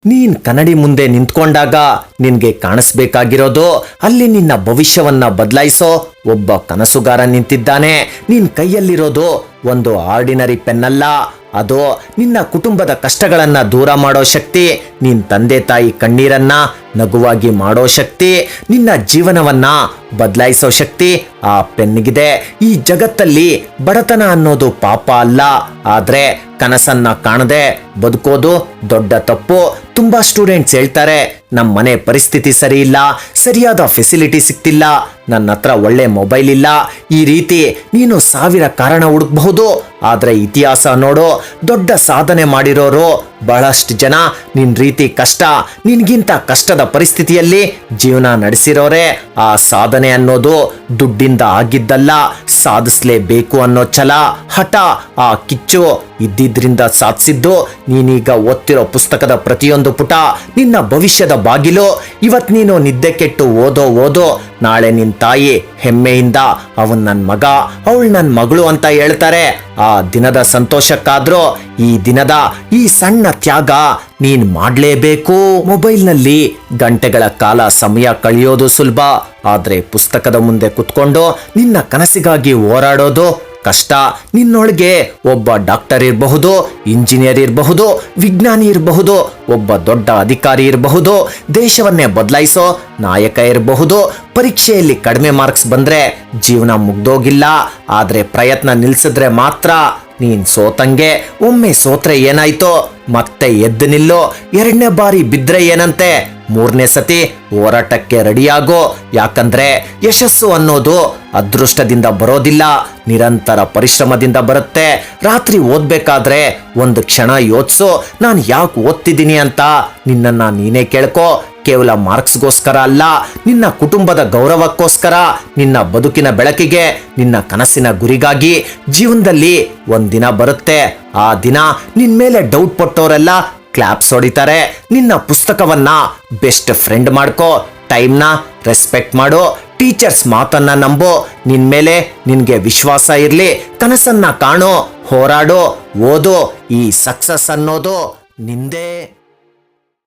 ನೀನ್ ಕನ್ನಡಿ ಮುಂದೆ ನಿಂತ್ಕೊಂಡಾಗ ನಿನ್ಗೆ ಕಾಣಿಸ್ಬೇಕಾಗಿರೋದು ಅಲ್ಲಿ ನಿನ್ನ ಭವಿಷ್ಯವನ್ನ ಬದಲಾಯಿಸೋ ಒಬ್ಬ ಕನಸುಗಾರ ನಿಂತಿದ್ದಾನೆ. ನಿನ್ ಕೈಯಲ್ಲಿರೋದು ಒಂದು ಆರ್ಡಿನರಿ ಪೆನ್ನಲ್ಲ, ಅದು ನಿನ್ನ ಕುಟುಂಬದ ಕಷ್ಟಗಳನ್ನ ದೂರ ಮಾಡೋ ಶಕ್ತಿ, ನಿನ್ ತಂದೆ ತಾಯಿ ಕಣ್ಣೀರನ್ನ ನಗುವಾಗಿ ಮಾಡೋ ಶಕ್ತಿ, ನಿನ್ನ ಜೀವನವನ್ನ ಬದಲಾಯಿಸೋ ಶಕ್ತಿ ಆ ಪೆನ್ನಿಗಿದೆ. ಈ ಜಗತ್ತಲ್ಲಿ ಬಡತನ ಅನ್ನೋದು ಪಾಪ ಅಲ್ಲ, ಆದ್ರೆ ಕನಸನ್ನ ಕಾಣದೆ ಬದುಕೋದು ದೊಡ್ಡ ತಪ್ಪು. ತುಂಬಾ ಸ್ಟೂಡೆಂಟ್ಸ್ ಹೇಳ್ತಾರೆ, ನಮ್ಮ ಮನೆ ಪರಿಸ್ಥಿತಿ ಸರಿ ಇಲ್ಲ, ಸರಿಯಾದ ಫೆಸಿಲಿಟಿ ಸಿಗ್ತಿಲ್ಲ, ನನ್ನ ಹತ್ರ ಒಳ್ಳೆ ಮೊಬೈಲ್ ಇಲ್ಲ. ಈ ರೀತಿ ನೀನು 1000 ಕಾರಣ ಹುಡುಕಬಹುದು. ಆದ್ರೆ ಇತಿಹಾಸ ನೋಡು, ದೊಡ್ಡ ಸಾಧನೆ ಮಾಡಿರೋರು ಬಹಳಷ್ಟು ಜನ ನಿನ್ ರೀತಿ ಕಷ್ಟ, ನಿನ್ಗಿಂತ ಕಷ್ಟದ ಪರಿಸ್ಥಿತಿಯಲ್ಲಿ ಜೀವನ ನಡೆಸಿರೋರೆ. ಆ ಸಾಧನೆ ಅನ್ನೋದು ದುಡ್ಡಿಂದ ಆಗಿದ್ದಲ್ಲ, ಸಾಧಿಸ್ಲೇಬೇಕು ಅನ್ನೋ ಛಲ, ಹಠ, ಆ ಕಿಚ್ಚು ಇದ್ದಿದ್ರಿಂದ ಸಾಧಿಸಿದ್ದು. ನೀನೀಗ ಓದ್ತಿರೋ ಪುಸ್ತಕದ ಪ್ರತಿಯೊಂದು ಪುಟ ನಿನ್ನ ಭವಿಷ್ಯದ ಬಾಗಿಲು. ಇವತ್ ನೀನು ನಿದ್ದೆ ಕೆಟ್ಟು ಓದೋ ನಾಳೆ ನಿನ್ ತಾಯಿ ಹೆಮ್ಮೆಯಿಂದ ಅವನ್ ನನ್ ಮಗ, ಅವಳು ನನ್ ಮಗಳು ಅಂತ ಹೇಳ್ತಾರೆ. ಆ ದಿನದ ಸಂತೋಷಕ್ಕಾದ್ರೂ ಈ ದಿನದ ಈ ಸಣ್ಣ ತ್ಯಾಗ ನೀನ್ ಮಾಡ್ಲೇಬೇಕು. ಮೊಬೈಲ್ನಲ್ಲಿ ಗಂಟೆಗಳ ಕಾಲ ಸಮಯ ಕಳೆಯೋದು ಸುಲಭ, ಆದ್ರೆ ಪುಸ್ತಕದ ಮುಂದೆ ಕುತ್ಕೊಂಡು ನಿನ್ನ ಕನಸಿಗಾಗಿ ಹೋರಾಡೋದು ಕಷ್ಟ. ನಿನ್ನೊಳಗೆ ಒಬ್ಬ ಡಾಕ್ಟರ್ ಇರಬಹುದು, ಇಂಜಿನಿಯರ್ ಇರಬಹುದು, ವಿಜ್ಞಾನಿ ಇರಬಹುದು, ಒಬ್ಬ ದೊಡ್ಡ ಅಧಿಕಾರಿ ಇರಬಹುದು, ದೇಶವನ್ನೇ ಬದಲಾಯಿಸೋ ನಾಯಕ ಇರಬಹುದು. ಪರೀಕ್ಷೆಯಲ್ಲಿ ಕಡಿಮೆ ಮಾರ್ಕ್ಸ್ ಬಂದ್ರೆ ಜೀವನ ಮುಗ್ದೋಗಿಲ್ಲ, ಆದ್ರೆ ಪ್ರಯತ್ನ ನಿಲ್ಸಿದ್ರೆ ಮಾತ್ರ ನೀನ್ ಸೋತಂಗೆ. ಒಮ್ಮೆ ಸೋತ್ರೆ ಏನಾಯ್ತು, ಮತ್ತೆ ಎದ್ದು ನಿಲ್ಲೋ. 2ನೇ ಬಾರಿ ಬಿದ್ರೆ ಏನಂತೆ, 3ನೇ ಸತಿ ಹೋರಾಟಕ್ಕೆ ರೆಡಿಯಾಗೋ. ಯಾಕಂದ್ರೆ ಯಶಸ್ಸು ಅನ್ನೋದು ಅದೃಷ್ಟದಿಂದ ಬರೋದಿಲ್ಲ, ನಿರಂತರ ಪರಿಶ್ರಮದಿಂದ ಬರುತ್ತೆ. ರಾತ್ರಿ ಓದ್ಬೇಕಾದ್ರೆ ಒಂದು ಕ್ಷಣ ಯೋಚಿಸು, ನಾನು ಯಾಕೆ ಓದ್ತಿದ್ದೀನಿ ಅಂತ ನಿನ್ನನ್ನ ನೀನೇ ಕೇಳ್ಕೊ. ಕೇವಲ ಮಾರ್ಕ್ಸ್ಗೋಸ್ಕರ ಅಲ್ಲ, ನಿನ್ನ ಕುಟುಂಬದ ಗೌರವಕ್ಕೋಸ್ಕರ, ನಿನ್ನ ಬದುಕಿನ ಬೆಳಕಿಗೆ, ನಿನ್ನ ಕನಸಿನ ಗುರಿಗಾಗಿ. ಜೀವನದಲ್ಲಿ ಒಂದಿನ ಬರುತ್ತೆ, ಆ ದಿನ ನಿನ್ ಮೇಲೆ ಡೌಟ್ ಪಟ್ಟೋರೆಲ್ಲ ಕ್ಲಾಪ್ಸ್ ಹೊಡಿತಾರೆ. ನಿನ್ನ ಪುಸ್ತಕವನ್ನ ಬೆಸ್ಟ್ ಫ್ರೆಂಡ್ ಮಾಡ್ಕೋ, ಟೈಮ್ನ ರೆಸ್ಪೆಕ್ಟ್ ಮಾಡು, ಟೀಚರ್ಸ್ ಮಾತನ್ನ ನಂಬು, ನಿನ್ ಮೇಲೆ ನಿನ್ಗೆ ವಿಶ್ವಾಸ ಇರ್ಲಿ, ಕನಸನ್ನ ಕಾಣೋ, ಹೋರಾಡೋ, ಓದು. ಈ ಸಕ್ಸಸ್ ಅನ್ನೋದು ನಿಂದೇ.